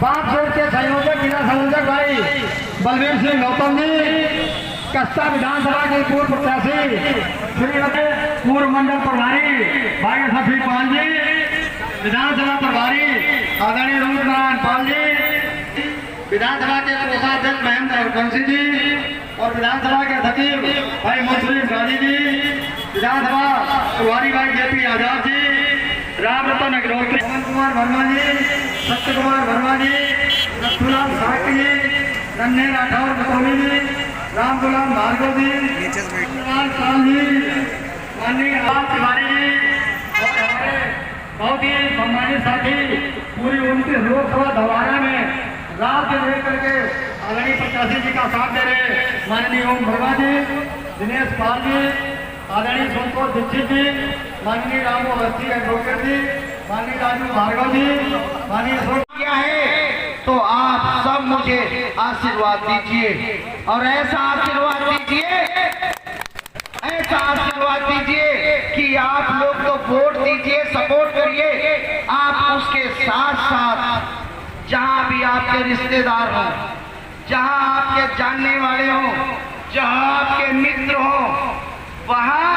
बाप सेठ के संयोजक जिला संयोजक भाई बलवीर सिंह गौतम जी, कस्ता विधानसभा के पूर्व प्रत्याशी श्रीमती पूर्व मंडल प्रभारी भाई सफी पाल जी, विधानसभा प्रभारी आदरणीय रूप नारायण पाल जी, विधानसभा के कोषाध्यक्ष महेंद्र बंसी जी और विधानसभा के सचिव भाई मुंशी गांधी जी, विधानसभा प्रभारी भाई जेपी आजाद जी, राम रतन अग्रवाल, पवन कुमार वर्मा जी, सत्य कुमार वर्मा जी, रतुलाल साहू जी, रन्ने राठौर बतौली जी, राम गुलाम भार्गव जी, पाल जी, माननीय आवास तिवारी जी और हमारे बहुत ही सम्मानित साथी पूरी 29 लोकसभा दोबारा में राज्य लेकर के आदरणीय प्रत्याशी जी का साथ दे रहे माननीय ओम वर्मा जी, दिनेश पाल जी, आदरणीय संतोष दीक्षित जी, माननीय रामू अवस्थी एडवोकेट जी, माननीय राजू भार्गव जी, माननीय किया है तो आप सब मुझे आशीर्वाद दीजिए और ऐसा आशीर्वाद दीजिए, ऐसा आशीर्वाद दीजिए कि आप लोग तो वोट दीजिए, सपोर्ट करिए, आप उसके साथ साथ जहां भी आपके रिश्तेदार हों, जहां आपके जानने वाले हों, जहां आपके मित्र हों, वहां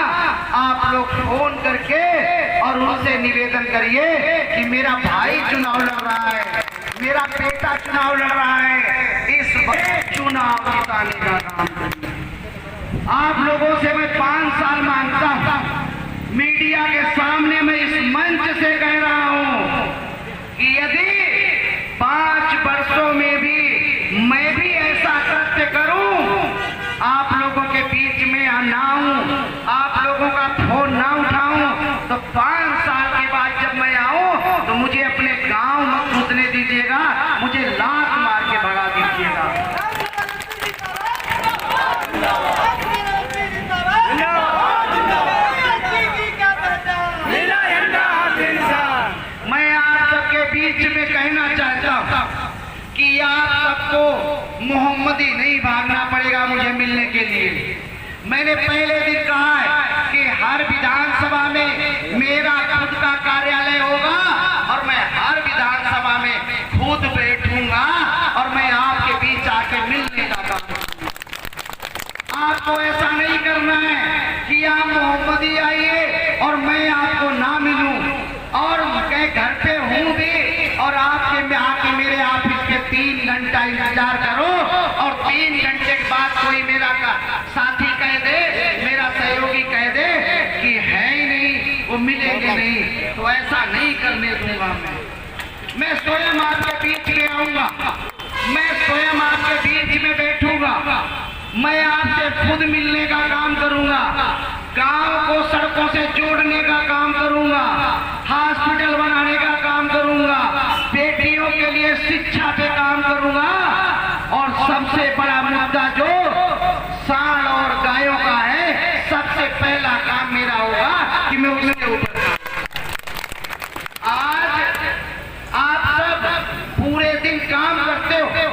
आप लोग फोन करके और उनसे निवेदन करिए कि मेरा भाई चुनाव लड़ रहा है, मेरा बेटा चुनाव लड़ रहा है, इस वक्त चुनाव जिताने का काम करिए। आप लोगों से मैं 5 साल मांगता हूं, मीडिया के सामने मैं इस मंच से कह रहा हूं कि यदि 5 वर्षों में भी मैं भी ऐसा कृत्य करूं, आप लोगों के बीच में ना आऊं, आप लोगों का फोन ना उठाऊं, तो 5 साल के बाद जब मैं आऊं तो मुझे अपने गांव मत घुसने दीजिएगा, मुझे लात मार के भगा दीजिएगा। मैं आप सबके बीच में कहना चाहता हूं कि आप सबको मोहम्मदी नहीं भागना पड़ेगा मुझे मिलने के लिए। मैंने पहले दिन कहा है कि हर विधानसभा में मेरा खुद का कार्यालय होगा और मैं हर विधानसभा में खुद बैठूंगा और मैं आपके बीच आके मिलने का काम करूंगा। आपको ऐसा नहीं करना है कि आप मोहम्मदी आइए और मैं आपको ना मिलूं और मैं घर पे हूं भी और आपके में आके मेरे ऑफिस के 3 घंटा इंतजार करो और 3 घंटे के बाद कोई मेरा साथी कह दे, मेरा सहयोगी कह दे कि है ही नहीं, वो मिलेंगे नहीं, तो ऐसा नहीं करने दूंगा। मैं स्वयं आपके बीच में आऊंगा, मैं स्वयं आपके बीच में बैठूंगा, मैं आपसे खुद मिलने का काम करूंगा, गांव को सड़कों से जोड़ने का काम करूंगा, हॉस्पिटल बनाने का काम करूंगा, बेटियों के लिए शिक्षा पे काम करूंगा और सबसे बड़ा मुद्दा जो सांड और गायों का है, सबसे पहला काम मेरा होगा कि मैं उसके ऊपर। आज आप सब पूरे दिन काम करते हो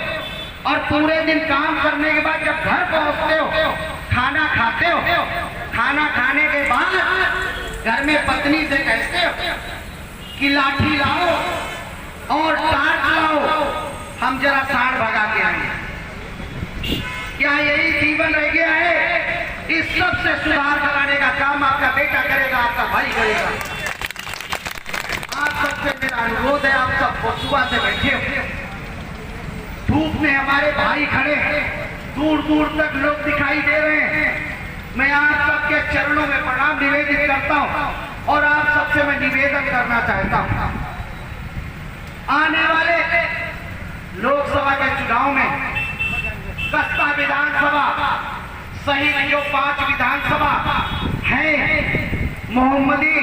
और पूरे दिन काम करने के बाद जब घर पहुंचते हो, खाना खाते हो, खाना खाने के बाद घर में पत्नी से कहते हो कि लाठी लाओ और टार्च लाओ, हम जरा सांड भगा के आए। क्या यही जीवन रह गया है? इस सब से सुधार कराने का काम आपका बेटा करेगा, आपका भाई करेगा। आप सबसे मेरा अनुरोध है, आप सब सुबह से बैठे हो, धूप में हमारे भाई खड़े हैं, दूर दूर तक लोग दिखाई दे रहे हैं। मैं आप सबके चरणों में प्रणाम निवेदित करता हूं और आप सबसे मैं निवेदन करना चाहता हूं, आने वाले लोकसभा के चुनाव में कस्ता विधानसभा सहित जो 5 विधानसभा हैं, मोहम्मदी,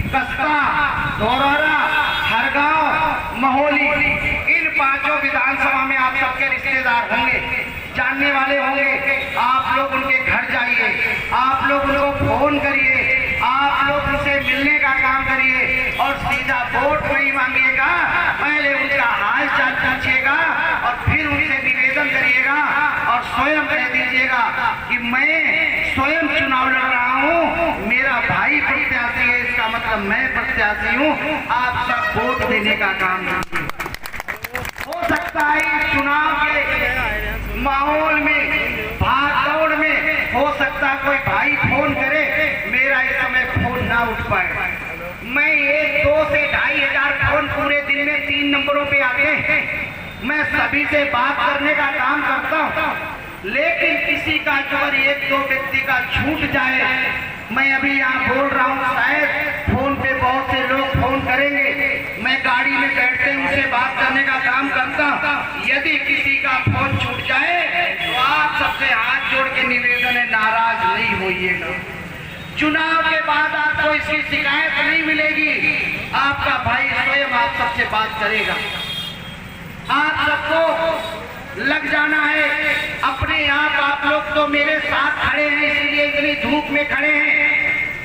कस्ता, धोरहरा, हरगांव, महोली, इन 5 विधानसभा में आप सबके रिश्तेदार होंगे, जानने वाले होंगे। आप लोग उनके घर जाइए, आप लोग उनको फोन करिए, आप लोग उनसे मिलने का काम करिए और सीधा वोट नहीं मांगिएगा, पहले उनका हाल चाल पूछिएगा और फिर उनसे निवेदन करिएगा और स्वयं कह दीजिएगा कि मैं स्वयं चुनाव लड़ रहा हूं, मेरा भाई प्रत्याशी है, इसका मतलब मैं प्रत्याशी हूं, आप सब वोट देने का काम कीजिए। लगता है इस चुनाव के माहौल में, भाग दौड़ में हो सकता है कोई भाई फोन करे, मेरा इस समय फोन ना उठ पाए। मैं ये 2 से 2,500 फोन पूरे दिन में 3 नंबरों पे आते हैं। मैं सभी से बात करने का काम करता हूँ, लेकिन किसी का अगर 1-2 व्यक्ति का छूट जाए, मैं अभी यहाँ बोल रहा हूँ, शायद फोन पे बहुत से लोग फोन करेंगे, मैं गाड़ी में बैठते उनसे बात करने का काम करता हूँ। यदि किसी का फोन छूट जाए तो आप सबसे हाथ जोड़ के निवेदन है, नाराज नहीं होइएगा। चुनाव के बाद आपको इसकी शिकायत नहीं मिलेगी, आपका भाई स्वयं आप सबसे बात करेगा। आप सबको लग जाना है अपने आप लोग तो मेरे साथ खड़े हैं, इसीलिए इतनी धूप में खड़े हैं।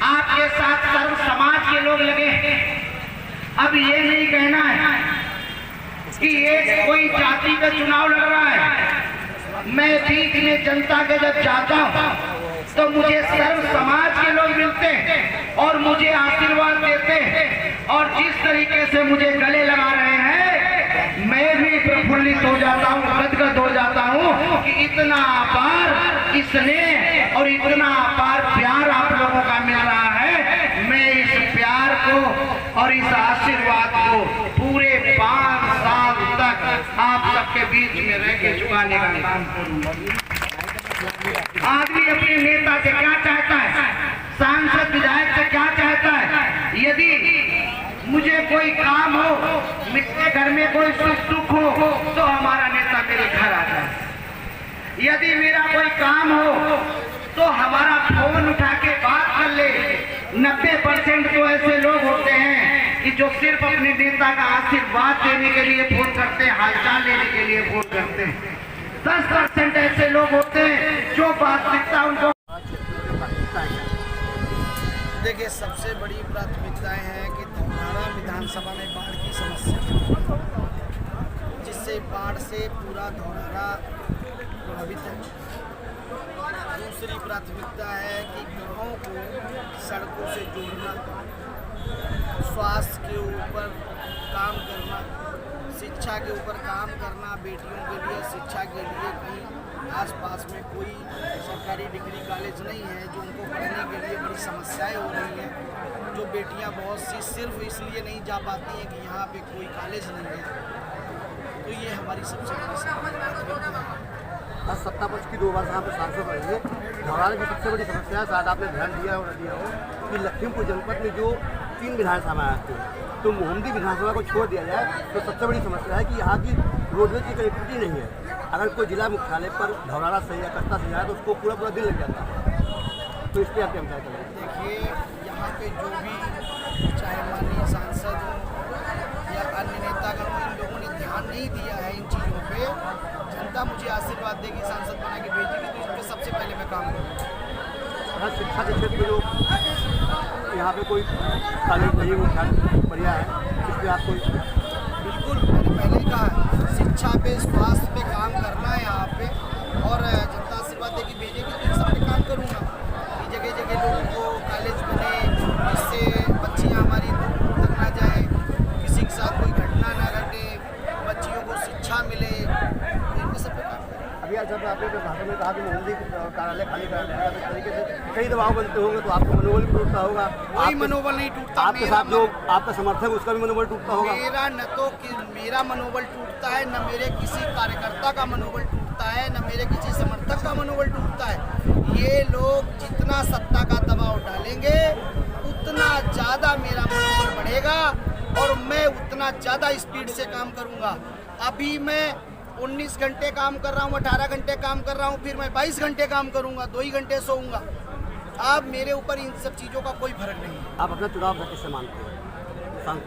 आपके साथ सर्व समाज के लोग लगे हैं। अब ये नहीं कहना है कि ये कोई जाति का चुनाव लड़ रहा है। मैं बीच में जनता के जब जाता हूँ तो मुझे सर्व समाज के लोग मिलते हैं और मुझे आशीर्वाद देते हैं, और जिस तरीके से मुझे गले लगा रहे हैं, मैं भी प्रफुल्लित हो जाता हूँ, गदगद हो जाता हूँ कि इतना अपार स्नेह और इतना अपार प्यार आप लोगों का मिल रहा है। मैं इस प्यार को और इस आशीर्वाद को पूरे 5 साल तक आप सबके बीच में रह के चुकाने का काम करूंगा। आदमी अपने नेता से क्या चाहता है, सांसद विधायक से क्या चाहता है? यदि मुझे कोई काम हो, मेरे घर में कोई सुख दुख हो, तो हमारा नेता मेरे घर आता है। यदि मेरा कोई काम हो तो हमारा फोन उठा के बात कर ले। 90% तो ऐसे लोग होते हैं कि जो सिर्फ अपने नेता का आशीर्वाद देने के लिए फोन करते हैं, हालचाल लेने के लिए फोन करते हैं। 10% ऐसे लोग होते हैं जो वास्तविकता उनको। देखिए, सबसे बड़ी प्राथमिकताएं हैं कि धौलारा विधानसभा में बाढ़ की समस्या, जिससे बाढ़ से पूरा धौलारा प्रभावित है। दूसरी प्राथमिकता है कि गाँव को सड़कों से जोड़ना, स्वास्थ्य के ऊपर काम करना, शिक्षा के ऊपर काम करना। बेटियों के लिए शिक्षा के लिए कहीं आसपास में कोई सरकारी डिग्री कॉलेज नहीं है, जो उनको पढ़ने के लिए बड़ी समस्याएं हो रही हैं। जो बेटियां बहुत सी सिर्फ इसलिए नहीं जा पाती हैं कि यहाँ पे कोई कॉलेज नहीं है। तो ये हमारी सबसे बड़ी समस्या है। आज सत्ता पक्ष की 2 बार यहाँ पे सांसद रहे हैं। धौलारा की सबसे बड़ी समस्या है, शायद आपने ध्यान दिया हो न दिया हो, कि लखीमपुर जनपद में जो 3 विधानसभा आते हैं, तो मोहम्मदी विधानसभा को छोड़ दिया जाए तो सबसे बड़ी समस्या है कि यहाँ की रोडवेज की कनेक्टिविटी नहीं है। अगर कोई जिला मुख्यालय पर धौलारा से या कस्ता से जाए तो उसको पूरा दिन लग जाता है। तो इस पर आप क्या विचार करेंगे? देखिए, यहाँ पे जो भी चाहे माननीय सांसद या अन्य नेतागण, इन लोगों ने ध्यान नहीं दिया है इन चीज़ों पे। जनता मुझे आशीर्वाद देगी, सांसद बना के भेजेगी, तो इस पर सबसे पहले मैं काम करूँगा। शिक्षा के क्षेत्र में जो यहाँ पे कोई कॉलेज नहीं बढ़िया है, इस पर आप कोई? बिल्कुल, मैंने पहले ही कहा, शिक्षा पे, स्वास्थ्य पे काम करना है यहाँ पे, और जनता आशीर्वाद देगी भेजेगी, तो इन सब पे काम करूँगा कि जगह जगह लोगों को कॉलेज बने, जिससे बच्चियाँ हमारी दूर तक ना जाए, किसी के साथ कोई घटना ना घटे, बच्चियों को शिक्षा मिले, तो इन सब पे काम करें। अभी जब आपने जो भाषण में कहा कि मोहम्मदी कार्यालय खाली करा जाएगा, तो इस तरीके से कई दबाव बनते होंगे, तो आपका मनोबल भी टूटता होगा। कोई मनोबल नहीं टूटता। आपके साथ जो आपका समर्थक उसका भी मनोबल टूटता होगा। मेरा मनोबल टूटता है, न मेरे किसी कार्यकर्ता का मनोबल टूटता है, न मेरे किसी समर्थक का मनोबल टूटता है। ये लोग जितना सत्ता का दबाव डालेंगे उतना ज़्यादा मेरा मनोबल बढ़ेगा और मैं उतना ज़्यादा स्पीड से काम करूँगा। अभी मैं 19 घंटे काम कर रहा हूँ, 18 घंटे काम कर रहा हूँ, फिर मैं 22 घंटे काम करूँगा, 2 ही घंटे सोऊंगा। अब मेरे ऊपर इन सब चीज़ों का कोई फर्क नहीं है। आप अपना चुनाव किससे मानते हैं,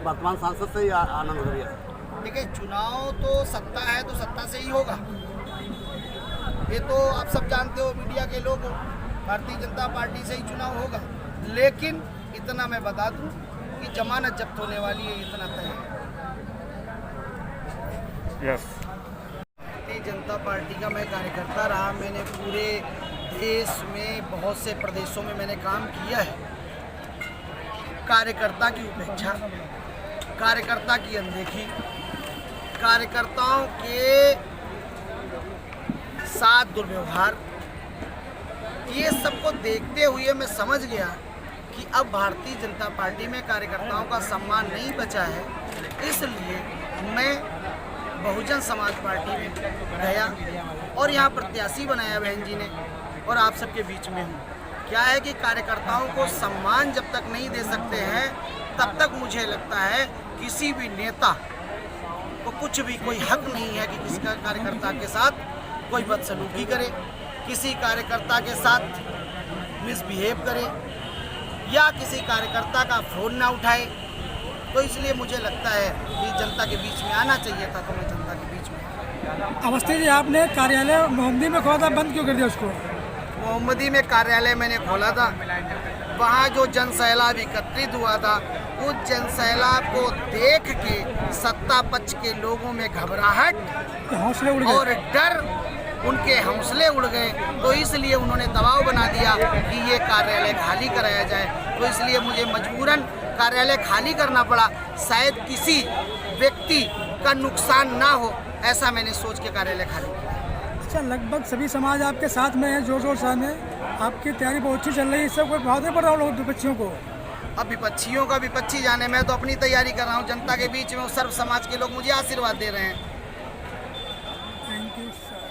वर्तमान सांसद से या आनंद मौर्य से? देखिए, चुनाव तो सत्ता है तो सत्ता से ही होगा, ये तो आप सब जानते हो, मीडिया के लोग, भारतीय जनता पार्टी से ही चुनाव होगा। लेकिन इतना मैं बता दूं कि जमानत जब्त होने वाली है, इतना तय है। भारतीय जनता पार्टी का मैं कार्यकर्ता रहा, मैंने पूरे देश में बहुत से प्रदेशों में मैंने काम किया है। कार्यकर्ता की उपेक्षा, कार्यकर्ता की अनदेखी, कार्यकर्ताओं के साथ दुर्व्यवहार, ये सबको देखते हुए मैं समझ गया कि अब भारतीय जनता पार्टी में कार्यकर्ताओं का सम्मान नहीं बचा है। इसलिए मैं बहुजन समाज पार्टी में गया और यहाँ प्रत्याशी बनाया बहन जी ने, और आप सबके बीच में हूँ। क्या है कि कार्यकर्ताओं को सम्मान जब तक नहीं दे सकते हैं तब तक मुझे लगता है किसी भी नेता को कुछ भी कोई हक नहीं है कि किसी का कार्यकर्ता के साथ कोई बदसलूकी करे, किसी कार्यकर्ता के साथ मिसबिहेव करे या किसी कार्यकर्ता का फ़ोन ना उठाए। तो इसलिए मुझे लगता है कि जनता के बीच में आना चाहिए था, तो मैं जनता के बीच में। अवस्थी जी, आपने कार्यालय मोहम्मदी में खोला था, बंद क्यों कर दिया उसको? मोहम्मदी में कार्यालय मैंने खोला था। वहाँ जो जनसैलाब एकत्रित हुआ था, उस जनसैलाब को देख के सत्ता पक्ष के लोगों में घबराहट हौसले उड़ गए और डर, उनके हौसले उड़ गए। तो इसलिए उन्होंने दबाव बना दिया कि ये कार्यालय खाली कराया जाए। तो इसलिए मुझे मजबूरन कार्यालय खाली करना पड़ा। शायद किसी व्यक्ति का नुकसान ना हो, ऐसा मैंने सोच के कार्यालय खाली किया। अच्छा, लगभग सभी समाज आपके साथ में है, जोर शोर साथ में आपकी तैयारी बहुत अच्छी चल रही है। इससे कोई प्रभाव नहीं पड़ रहा लोग विपक्षियों को? अब विपक्षियों का विपक्षी जाने, मैं तो अपनी तैयारी कर रहा हूँ। जनता के बीच में सर्व समाज के लोग मुझे आशीर्वाद दे रहे हैं। Thank you sir.